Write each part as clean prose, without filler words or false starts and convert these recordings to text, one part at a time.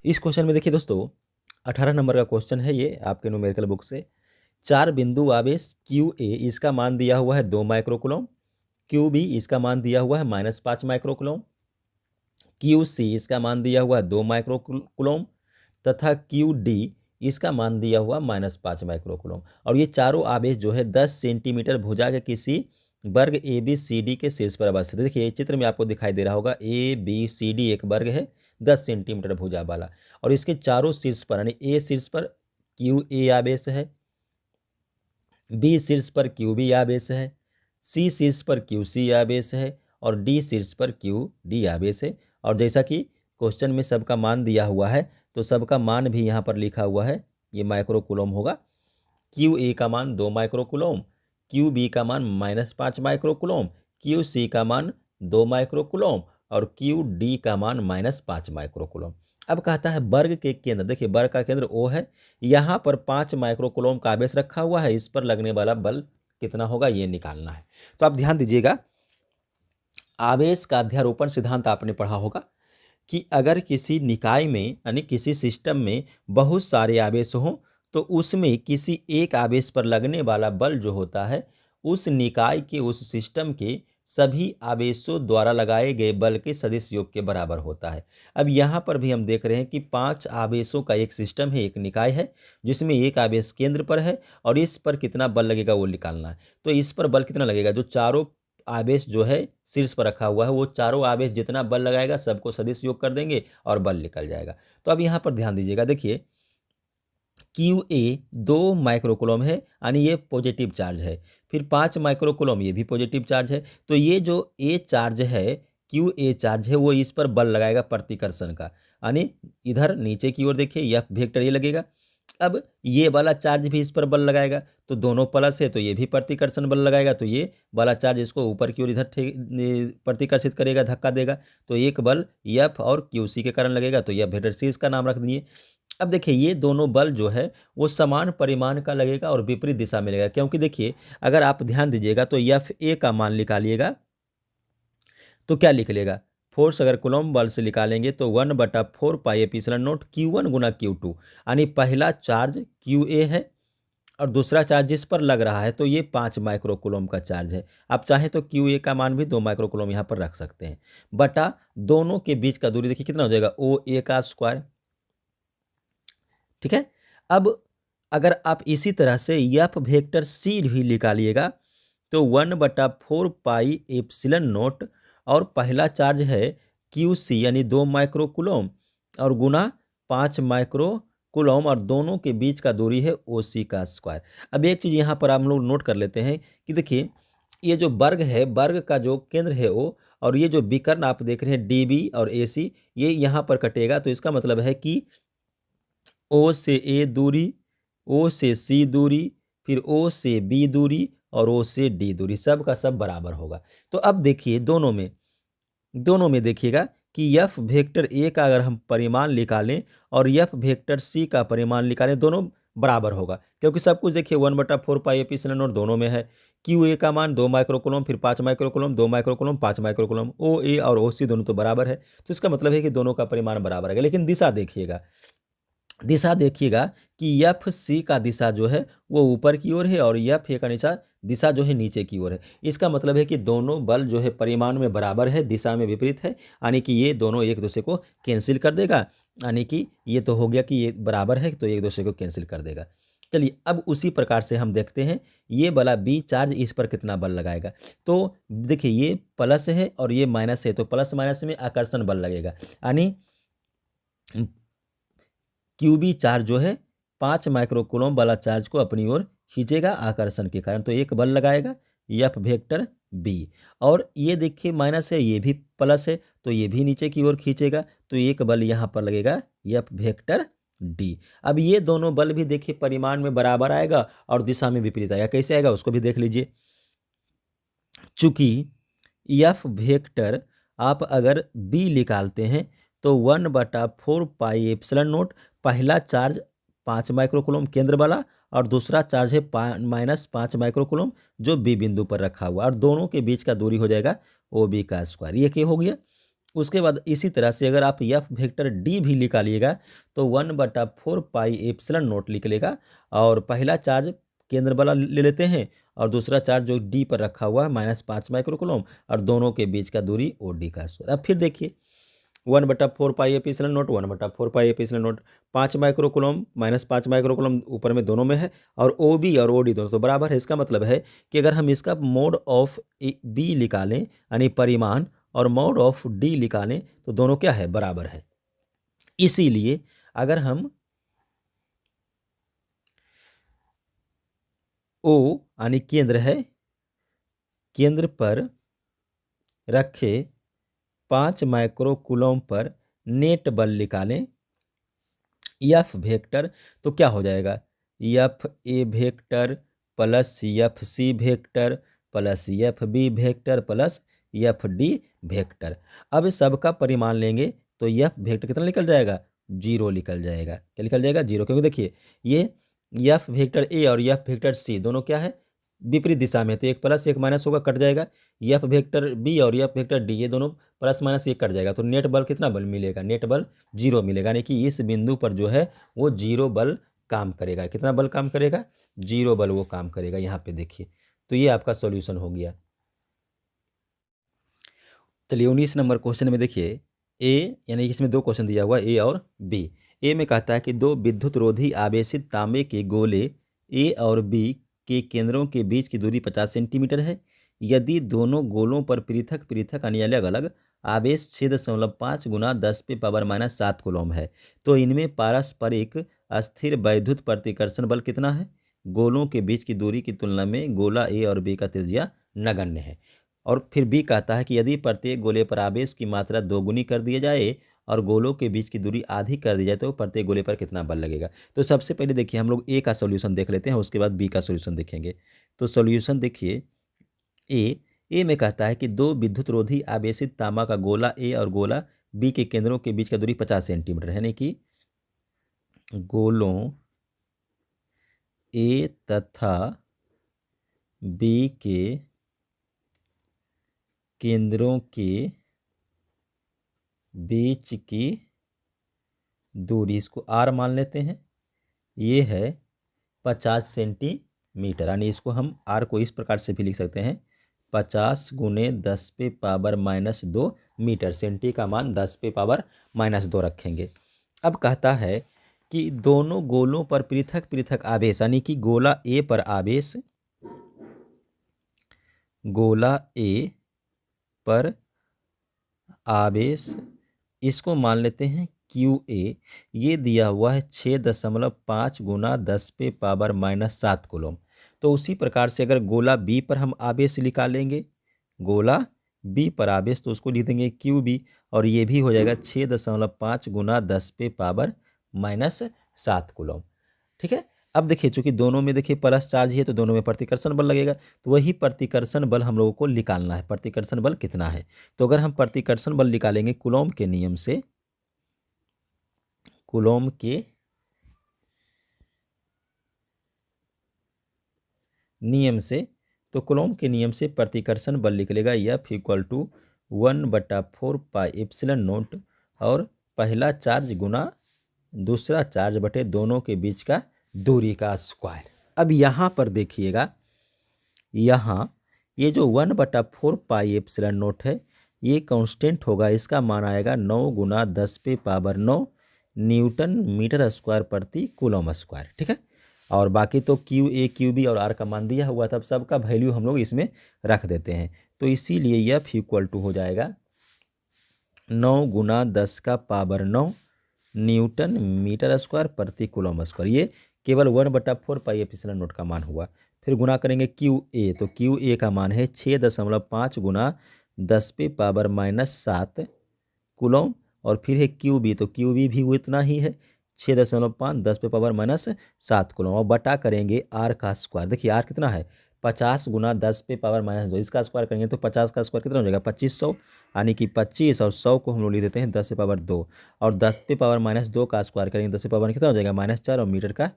इस क्वेश्चन में देखिए दोस्तों 18 नंबर का क्वेश्चन है ये आपके न्यूमेरिकल बुक से। 4 बिंदु आवेश क्यू ए इसका मान दिया हुआ है 2 माइक्रोकूलम, क्यू बी इसका मान दिया हुआ है -5 माइक्रोकूलम, क्यू सी इसका मान दिया हुआ है 2 माइक्रोकूलम तथा क्यू डी इसका मान दिया हुआ -5 माइक्रोकूलम। और ये चारों आवेश जो है 10 सेंटीमीटर भुजा के किसी वर्ग ए बी सी डी के शीर्ष पर अवस्थित है। देखिए चित्र में आपको दिखाई दे रहा होगा ए बी सी डी एक वर्ग है 10 सेंटीमीटर भुजा वाला, और इसके चारों शीर्ष पर यानी ए शीर्ष पर क्यू ए आवेश है, बी शीर्ष पर क्यू बी आवेश है, सी शीर्ष पर क्यू सी आवेश है और डी शीर्ष पर क्यू डी आवेश है। और जैसा कि क्वेश्चन में सबका मान दिया हुआ है तो सबका मान भी यहाँ पर लिखा हुआ है, ये माइक्रोकूलम होगा। क्यू ए का मान 2 माइक्रोकूलम, क्यू बी का मान -5 माइक्रोकूलम, क्यू सी का मान 2 माइक्रोकूलम और क्यू डी का मान -5 माइक्रोकूलम। अब कहता है वर्ग के केंद्र, देखिए वर्ग का केंद्र O है, यहाँ पर 5 माइक्रोकूलम का आवेश रखा हुआ है, इस पर लगने वाला बल कितना होगा ये निकालना है। तो आप ध्यान दीजिएगा, आवेश का अध्यारोपण सिद्धांत आपने पढ़ा होगा कि अगर किसी निकाय में यानी किसी सिस्टम में बहुत सारे आवेश हों तो उसमें किसी एक आवेश पर लगने वाला बल जो होता है उस निकाय के उस सिस्टम के सभी आवेशों द्वारा लगाए गए बल के सदिश योग के बराबर होता है। अब यहाँ पर भी हम देख रहे हैं कि 5 आवेशों का एक सिस्टम है, एक निकाय है जिसमें एक आवेश केंद्र पर है और इस पर कितना बल लगेगा वो निकालना है। तो इस पर बल कितना लगेगा, जो चारों आवेश जो है शीर्ष पर रखा हुआ है वो चारों आवेश जितना बल लगाएगा सबको सदिश योग कर देंगे और बल निकल जाएगा। तो अब यहाँ पर ध्यान दीजिएगा, देखिए क्यू ए 2 माइक्रोकूलम है यानी ये पॉजिटिव चार्ज है, फिर 5 माइक्रोकूलम ये भी पॉजिटिव चार्ज है। तो ये जो ए चार्ज है, क्यू ए चार्ज है, वो इस पर बल लगाएगा प्रतिकर्षण का, यानी इधर नीचे की ओर देखिए एफ वेक्टर ये लगेगा। अब ये वाला चार्ज भी इस पर बल लगाएगा, तो दोनों प्लस है तो ये भी प्रतिकर्षण बल लगाएगा, तो ये वाला चार्ज इसको ऊपर की ओर इधर प्रतिकर्षित करेगा, धक्का देगा, तो एक बल एफ और क्यू सी के कारण लगेगा, तो एफ वेक्टर सी इसका नाम रख दिए। अब देखिए ये दोनों बल जो है वो समान परिमाण का लगेगा और विपरीत दिशा में लगेगा, क्योंकि देखिए अगर आप ध्यान दीजिएगा तो एफ ए का मान निकालिएगा तो क्या लिख लेगा, फोर्स अगर कूलम्ब बल से निकालेंगे तो 1/4 pi epsilon not Q1 Guna Q2, यानी पहला चार्ज QA है और दूसरा चार्ज जिस पर लग रहा है तो ये 5 माइक्रोकूलम का चार्ज है। आप चाहें तो QA का मान भी 2 माइक्रोकूलम यहाँ पर रख सकते हैं, बटा दोनों के बीच का दूरी देखिए कितना हो जाएगा OA का स्क्वायर। ठीक है, अब अगर आप इसी तरह से एफ वेक्टर सी भी निकालिएगा तो 1/4 पाई एप्सिलॉन नॉट और पहला चार्ज है क्यू सी यानी 2 माइक्रोकूलम और गुना 5 माइक्रोकूलम और दोनों के बीच का दूरी है ओ सी का स्क्वायर। अब एक चीज़ यहाँ पर हम लोग नोट कर लेते हैं कि देखिए ये जो वर्ग है, वर्ग का जो केंद्र है ओ, और ये जो विकर्ण आप देख रहे हैं डी बी और ए सी, ये यहाँ पर कटेगा, तो इसका मतलब है कि ओ से ए दूरी, ओ से सी दूरी, फिर ओ से बी दूरी और ओ से डी दूरी, सब का सब बराबर होगा। तो अब देखिए दोनों में देखिएगा कि एफ वेक्टर ए का अगर हम परिमाण निकालें और एफ वेक्टर सी का परिमाण निकालें दोनों बराबर होगा, क्योंकि सब कुछ देखिए 1/4 पाई एप्सिलॉन नॉट दोनों में है। क्यू ए का मान 2 माइक्रोकूलम, फिर 5 माइक्रोकूलम, 2 माइक्रोकूलम, 5 माइक्रोकूलम, ओ ए और ओ सी दोनों तो बराबर है, तो इसका मतलब है कि दोनों का परिमाण बराबर है। लेकिन दिशा देखिएगा कि एफ सी का दिशा जो है वो ऊपर की ओर है और एफ ए का दिशा जो है नीचे की ओर है। इसका मतलब है कि दोनों बल जो है परिमाण में बराबर है, दिशा में विपरीत है, यानी कि ये दोनों एक दूसरे को कैंसिल कर देगा, यानी कि ये तो हो गया कि ये बराबर है तो एक दूसरे को कैंसिल कर देगा। चलिए अब उसी प्रकार से हम देखते हैं ये वाला बी चार्ज इस पर कितना बल लगाएगा। तो देखिए ये प्लस है और ये माइनस है, तो प्लस माइनस में आकर्षण बल लगेगा, यानी क्यूबी चार्ज जो है 5 माइक्रोकूलम वाला चार्ज को अपनी ओर खींचेगा आकर्षण के कारण, तो एक बल लगाएगा एफ वेक्टर बी। और ये देखिए माइनस है, ये भी प्लस है, तो ये भी नीचे की ओर खींचेगा, तो एक बल यहाँ पर लगेगा एफ वेक्टर डी। अब ये दोनों बल भी देखिए परिमाण में बराबर आएगा और दिशा में विपरीत आएगा। कैसे आएगा उसको भी देख लीजिए। चूंकि एफ वेक्टर आप अगर बी निकालते हैं तो 1/4 पाई एप्सिलॉन नॉट, पहला चार्ज 5 माइक्रोकूलम केंद्र वाला और दूसरा चार्ज है -5 माइक्रोकूलम जो बी बिंदु पर रखा हुआ, और दोनों के बीच का दूरी हो जाएगा ओ बी का स्क्वायर। ये क्या हो गया, उसके बाद इसी तरह से अगर आप एफ वेक्टर डी भी निकालिएगा तो 1/4 पाई एप्सिलॉन नोट निकलेगा। और पहला चार्ज केंद्र वाला ले लेते हैं और दूसरा चार्ज जो डी पर रखा हुआ है -5 माइक्रोकूलम, और दोनों के बीच का दूरी ओ डी का स्क्वायर। अब फिर देखिए 1/4 pi epsilon note 1/4 pi epsilon note, 5 microcoulomb -5 microcoulomb ऊपर में दोनों में है, और ओ बी और ओ डी दोनों तो बराबर है। इसका मतलब है कि अगर हम इसका मोड ऑफ बी निकालें यानी परिमाण और मोड ऑफ डी निकालें तो दोनों क्या है, बराबर है। इसीलिए अगर हम ओ यानी केंद्र है, केंद्र पर रखे 5 माइक्रोकूलम पर नेट बल निकालें एफ वेक्टर, तो क्या हो जाएगा, F A vector plus F C vector plus F B vector plus F D vector. अब इस सबका परिमाण लेंगे तो एफ वेक्टर कितना निकल जाएगा, 0 निकल जाएगा। क्या निकल जाएगा, 0, क्योंकि देखिए ये एफ वेक्टर ए और एफ वेक्टर सी दोनों क्या है, विपरीत दिशा में, तो एक प्लस एक माइनस होगा, कट जाएगा। एफ वेक्टर बी और एफ वेक्टर डी ये दोनों प्लस माइनस ये कट जाएगा, तो नेट बल कितना बल मिलेगा, नेट बल 0 मिलेगा, यानी कि इस बिंदु पर जो है वो 0 बल काम करेगा। कितना बल काम करेगा, 0 बल वो काम करेगा। यहाँ पे देखिए, तो ये आपका सॉल्यूशन हो गया। चलिए 19 नंबर क्वेश्चन में देखिए, ए यानी कि इसमें दो क्वेश्चन दिया हुआ ए और बी। ए में कहता है कि दो विद्युत रोधी आवेशित तांबे के गोले ए और बी के केंद्रों के बीच की दूरी 50 सेंटीमीटर है। यदि दोनों गोलों पर पृथक पृथक यानी अलग अलग आवेश 6.5 गुना 10⁻⁻7 कूलम है, तो इनमें पारस्परिक स्थिर वैद्युत प्रतिकर्षण बल कितना है। गोलों के बीच की दूरी की तुलना में गोला ए और बी का त्रिज्या नगण्य है। और फिर बी कहता है कि यदि प्रत्येक गोले पर आवेश की मात्रा दोगुनी कर दिया जाए और गोलों के बीच की दूरी आधी कर दी जाए तो प्रत्येक गोले पर कितना बल लगेगा। तो सबसे पहले देखिए हम लोग ए का सॉल्यूशन देख लेते हैं, उसके बाद बी का सॉल्यूशन देखेंगे। तो सॉल्यूशन देखिए, ए में कहता है कि दो विद्युत रोधी आवेशित तांबा का गोला ए और गोला बी के केंद्रों के बीच का दूरी 50 सेंटीमीटर है, यानी कि गोलों ए तथा बी के केंद्रों के बीच की दूरी, इसको आर मान लेते हैं, ये है 50 सेंटीमीटर, यानी इसको हम आर को इस प्रकार से भी लिख सकते हैं, 50 गुने 10⁻⁻2 मीटर। सेंटी का मान 10⁻⁻2 रखेंगे। अब कहता है कि दोनों गोलों पर पृथक पृथक आवेश, यानी कि गोला ए पर आवेश, गोला ए पर आवेश, इसको मान लेते हैं क्यू ए, ये दिया हुआ है 6.5 गुना 10⁻⁻7 कूलम। तो उसी प्रकार से अगर गोला बी पर हम आवेश निकालेंगे, गोला बी पर आवेश, तो उसको लिख देंगे क्यू बी, और ये भी हो जाएगा 6.5 गुना 10⁻⁻7 कूलम। ठीक है। अब देखिए चूंकि दोनों में देखिए प्लस चार्ज ही है तो दोनों में प्रतिकर्षण बल लगेगा, तो वही प्रतिकर्षण बल हम लोगों को निकालना है। प्रतिकर्षण बल कितना है, तो अगर हम प्रतिकर्षण बल निकालेंगे कूलॉम के नियम से, कूलॉम के नियम से, तो कूलॉम के नियम से प्रतिकर्षण बल निकलेगा F = 1/4 पाई एप्सिलॉन नोट, और पहला चार्ज गुना दूसरा चार्ज बटे दोनों के बीच का दूरी का स्क्वायर। अब यहाँ पर देखिएगा, यहाँ ये जो 1/4 पाई एप्सिलॉन नोट है ये कांस्टेंट होगा, इसका मान आएगा 9 गुना 10⁻9 न्यूटन मीटर स्क्वायर प्रति कूलम स्क्वायर। ठीक है। और बाकी तो क्यू ए क्यू बी और आर का मान दिया हुआ था, अब सबका वैल्यू हम लोग इसमें रख देते हैं। तो इसीलिए F = हो जाएगा 9 गुना 10⁻9 न्यूटन मीटर स्क्वायर प्रति कूलम स्क्वायर। ये केवल 1/4 पाई एप्सिलॉन नोट का मान हुआ। फिर गुना करेंगे क्यू ए, तो क्यू ए का मान है 6.5 गुना 10⁻⁻7 कूलम, और फिर है क्यू बी, तो क्यू बी भी उतना ही है 6.5 10⁻�7 कूलम, और बटा करेंगे आर का स्क्वायर। देखिए आर कितना है 50 गुना 10⁻⁻2, इसका स्क्वायर करेंगे तो 50 का स्क्वायर कितना हो जाएगा 2500, यानी कि 25 और 100 को हम लोग लिख देते हैं 10⁻2, और 10⁻⁻2 का स्क्वायर करेंगे 10⁻⁻, कितना हो जाएगा -4, और मीटर का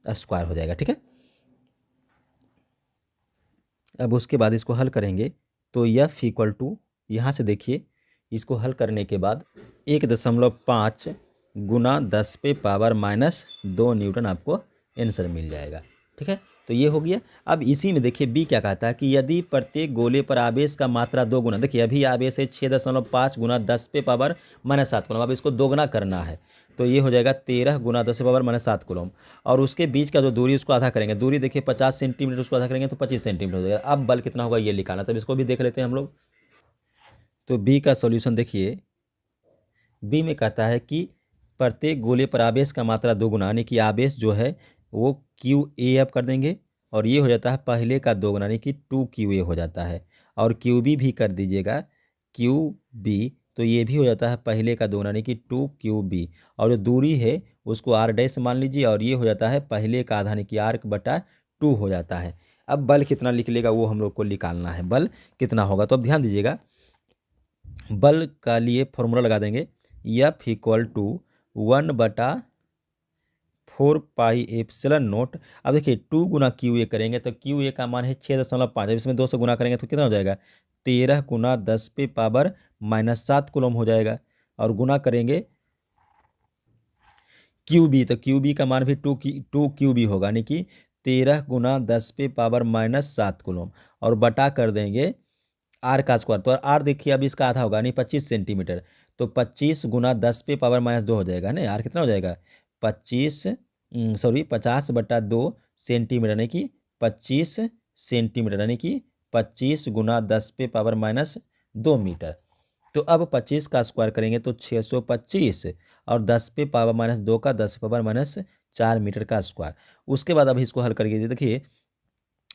स्क्वायर हो जाएगा। ठीक है। अब उसके बाद इसको हल करेंगे तो F = यहाँ से देखिए इसको हल करने के बाद 1.5 गुना 10 पे पावर माइनस 2 न्यूटन आपको आंसर मिल जाएगा। ठीक है, तो ये हो गया। अब इसी में देखिए बी क्या कहता है कि यदि प्रत्येक गोले पर आवेश का मात्रा 2 गुना, देखिए अभी आवेश है 6.5 गुना 10 पे पावर माइनस 7 कूलम, अब इसको दोगुना करना है तो ये हो जाएगा 13 गुना 10 पे पावर माइनस 7 कूलम। और उसके बीच का जो दूरी उसको आधा करेंगे, दूरी देखिए 50 सेंटीमीटर, उसको आधा करेंगे तो 25 सेंटीमीटर हो जाएगा। अब बल कितना होगा ये निकालना, तब इसको भी देख लेते हैं हम लोग। तो बी का सॉल्यूशन देखिए, बी में कहता है कि प्रत्येक गोले पर आवेश का मात्रा 2 गुना, यानी कि आवेश जो है वो क्यू ए अब कर देंगे और ये हो जाता है पहले का 2 गुना, यानी कि 2 क्यू ए हो जाता है। और क्यू बी भी कर दीजिएगा, क्यू बी, तो ये भी हो जाता है पहले का 2 गुना, यानी कि 2 क्यू बी। और जो दूरी है उसको आर डैश मान लीजिए और ये हो जाता है पहले का आधा, यानी कि आर बटा 2 हो जाता है। अब बल कितना निकलेगा वो हम लोग को निकालना है, बल कितना होगा। तो अब ध्यान दीजिएगा, बल का लिए फॉर्मूला लगा देंगे, F equal to 1/4 pi epsilon nought. अब देखिए 2 गुना क्यू ए करेंगे तो क्यू ए का मान है 6.5, अब इसमें 2 से गुना करेंगे तो कितना हो जाएगा 13 गुना 10 पे पावर माइनस 7 कूलम हो जाएगा। और गुना करेंगे क्यू बी, तो क्यू बी का मान भी 2 क्यू बी होगा, यानी कि 13 गुना 10 पे पावर माइनस 7 कूलम। और बटा कर देंगे आर का स्क्वायर, तो आर देखिए अब इसका आधा होगा, यानी 25 सेंटीमीटर, तो 25 गुना 10 पे पावर माइनस 2 हो जाएगा ना। आर कितना हो जाएगा 50/2 सेंटीमीटर, यानी कि 25 सेंटीमीटर, यानी कि 25 गुना 10 पे पावर माइनस 2 मीटर। तो अब 25 का स्क्वायर करेंगे तो 625 और 10 पे पावर माइनस 2 का 10 पे पावर माइनस 4 मीटर का स्क्वायर। उसके बाद अब इसको हल करके देखिए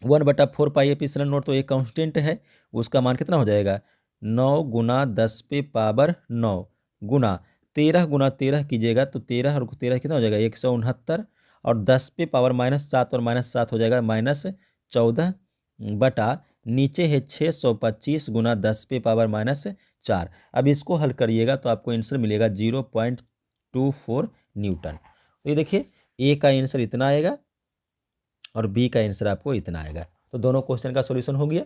1/4 पाई एप्सिलॉन नोट तो एक कांस्टेंट है, उसका मान कितना हो जाएगा 9 गुना 10 पे पावर 9 गुना 13 कीजिएगा तो 13 और 13 कितना हो जाएगा 169 और 10 पे पावर माइनस 7 और माइनस 7 हो जाएगा माइनस 14 बटा नीचे है 625 गुना 10 पे पावर माइनस 4। अब इसको हल करिएगा तो आपको आंसर मिलेगा 0.24 न्यूटन। तो ये देखिए ए का आंसर इतना आएगा और बी का आंसर आपको इतना आएगा। तो दोनों क्वेश्चन का सॉल्यूशन हो गया।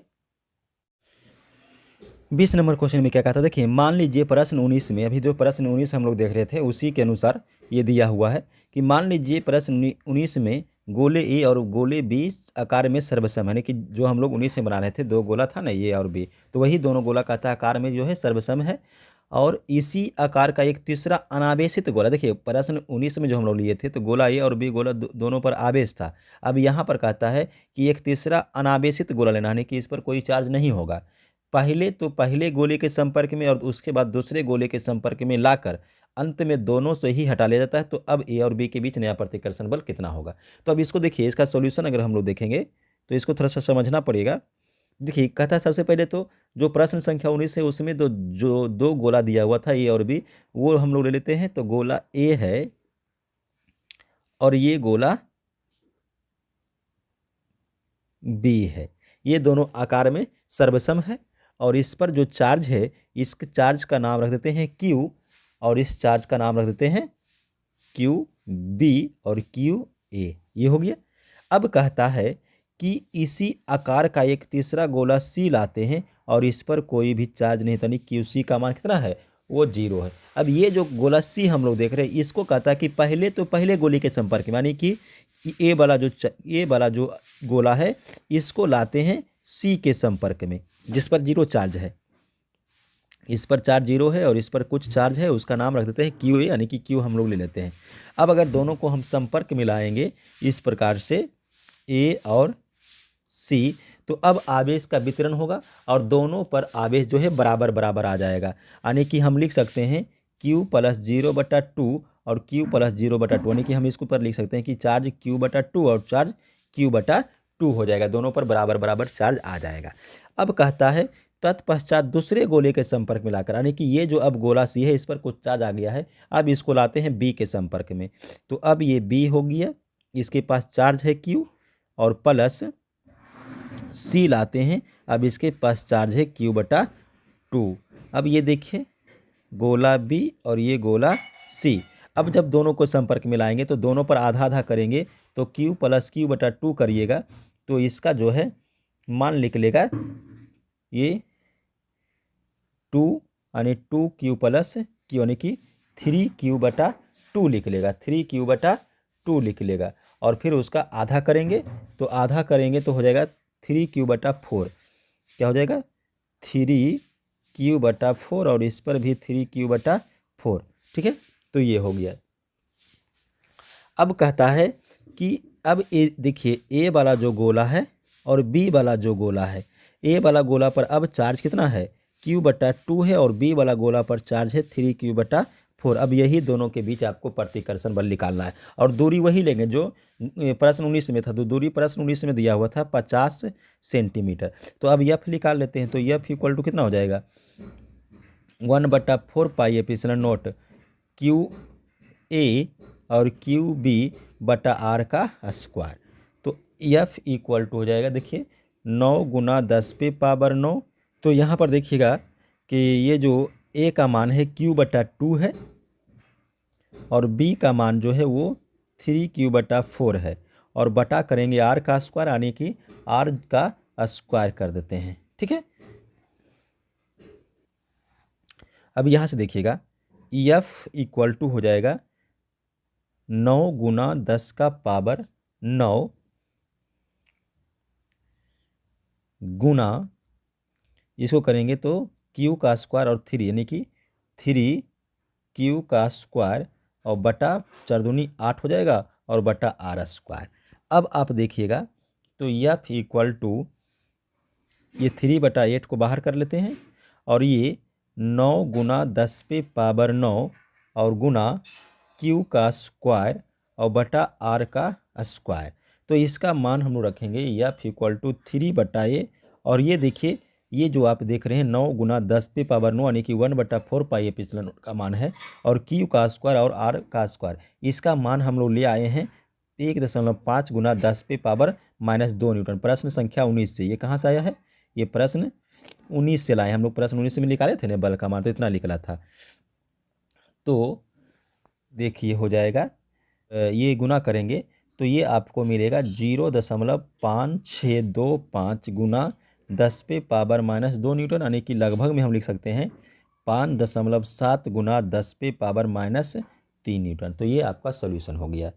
20 नंबर क्वेश्चन में क्या कहा था, देखिए मान लीजिए प्रश्न 19 में, अभी जो प्रश्न 19 हम लोग देख रहे थे उसी के अनुसार ये दिया हुआ है कि मान लीजिए प्रश्न 19 में गोले ए और गोले बी आकार में सर्वसम, यानी कि जो हम लोग 19 में बना रहे थे 2 गोला था ना ए और बी, तो वही दोनों गोला कहता आकार में जो है सर्वसम है। और इसी आकार का एक तीसरा अनावेशित गोला, देखिए प्रश्न 19 में जो हम लोग लिए थे तो गोला ए और बी गोला दोनों पर आवेश था। अब यहाँ पर कहता है कि एक तीसरा अनावेशित गोला लेना, यानी कि इस पर कोई चार्ज नहीं होगा। पहले गोले के संपर्क में और उसके बाद दूसरे गोले के संपर्क में लाकर अंत में दोनों से ही हटा लिया जाता है। तो अब ए और बी के बीच नया प्रतिकर्षण बल कितना होगा। तो अब इसको देखिए, इसका सॉल्यूशन अगर हम लोग देखेंगे तो इसको थोड़ा सा समझना पड़ेगा। देखिए कहता है सबसे पहले तो जो प्रश्न संख्या 19 है उसमें तो जो 2 गोला दिया हुआ था ए और बी, वो हम लोग ले लेते हैं। तो गोला ए है और ये गोला बी है, ये दोनों आकार में सर्वसम है। और इस पर जो चार्ज है इस चार्ज का नाम रख देते हैं क्यू और इस चार्ज का नाम रख देते हैं क्यू बी और क्यू ए। ये हो गया। अब कहता है कि इसी आकार का एक तीसरा गोला सी लाते हैं और इस पर कोई भी चार्ज नहीं, यानी क्यू सी का मान कितना है वो 0 है। अब ये जो गोला सी हम लोग देख रहे हैं इसको कहता है कि पहले गोले के संपर्क में, यानी कि ए वाला जो गोला है इसको लाते हैं सी के संपर्क में जिस पर 0 चार्ज है। इस पर चार्ज 0 है और इस पर कुछ चार्ज है, उसका नाम रख देते हैं क्यू ए, यानी कि क्यू हम लोग ले लेते हैं। अब अगर दोनों को हम संपर्क में लाएंगे इस प्रकार से ए और सी, तो अब आवेश का वितरण होगा और दोनों पर आवेश जो है बराबर बराबर आ जाएगा, यानी कि हम लिख सकते हैं Q + 0/2 और Q + 0/2, यानी कि हम इसको पर लिख सकते हैं कि चार्ज Q/2 और चार्ज Q/2 हो जाएगा, दोनों पर बराबर बराबर चार्ज आ जाएगा। अब कहता है तत्पश्चात दूसरे गोले के संपर्क में लाकर, यानी कि ये जो अब गोला सी है इस पर कुछ चार्ज आ गया है, अब इसको लाते हैं बी के संपर्क में। तो अब ये बी हो गया, इसके पास चार्ज है Q और प्लस सी लाते हैं, अब इसके पास चार्ज है Q/2। अब ये देखिए गोला बी और ये गोला सी, अब जब दोनों को संपर्क में लाएंगे तो दोनों पर आधा आधा करेंगे तो Q + Q/2 करिएगा तो इसका जो है मान निकलेगा ये 2 यानी 2q प्लस क्यू यानी कि 3q/2 लिख लेगा, 3q/2 लिख लेगा। और फिर उसका आधा करेंगे तो हो जाएगा 3q/4। क्या हो जाएगा 3q/4 और इस पर भी 3q/4। ठीक है, तो ये हो गया। अब कहता है कि अब देखिए ए वाला जो गोला है और बी वाला जो गोला है, ए वाला गोला पर अब चार्ज कितना है q/2 है और बी वाला गोला पर चार्ज है 3q/4। अब यही दोनों के बीच आपको प्रतिकर्षण बल निकालना है और दूरी वही लेंगे जो प्रश्न 19 में था। तो दूरी प्रश्न 19 में दिया हुआ था 50 सेंटीमीटर। तो अब एफ निकाल लेते हैं। तो एफ इक्वल टू कितना हो जाएगा 1/4 पाई एप्सिलॉन नॉट QA और QB/r का स्क्वायर। तो एफ इक्वल टू हो जाएगा देखिए 9 × 10⁻⁹। तो यहाँ पर देखिएगा कि ये जो ए का मान है q/2 है और बी का मान जो है वो 3q/4 है और बटा करेंगे r का स्क्वायर यानी कि r का स्क्वायर कर देते हैं। ठीक है, अब यहाँ से देखिएगा एफ इक्वल टू हो जाएगा 9 × 10⁻9 गुना इसको करेंगे तो q का स्क्वायर और 3 यानी कि 3q का स्क्वायर और बटा 4 दूनी 8 हो जाएगा और बटा r स्क्वायर। अब आप देखिएगा तो एफ इक्वल टू ये 3/8 को बाहर कर लेते हैं और ये 9 × 10⁻9 और गुना q का स्क्वायर और बटा r का स्क्वायर। तो इसका मान हम लोग रखेंगे एफ इक्वल टू 3/a और ये देखिए ये जो आप देख रहे हैं 9 × 10⁻9 यानी कि 1/4 पाई एप्सिलॉन का मान है और q का स्क्वायर और r का स्क्वायर, इसका मान हम लोग ले आए हैं 1.5 × 10⁻⁻2 न्यूटन। प्रश्न संख्या 19 से। ये कहाँ से आया है, ये प्रश्न 19 से लाए हम लोग। प्रश्न 19 में निकाले थे ना बल का मान, तो इतना निकला था। तो देखिए हो जाएगा ये गुना करेंगे तो ये आपको मिलेगा 0.5625 × 10⁻⁻2 न्यूटन यानी कि लगभग में हम लिख सकते हैं 5.7 × 10⁻³ न्यूटन। तो ये आपका सॉल्यूशन हो गया।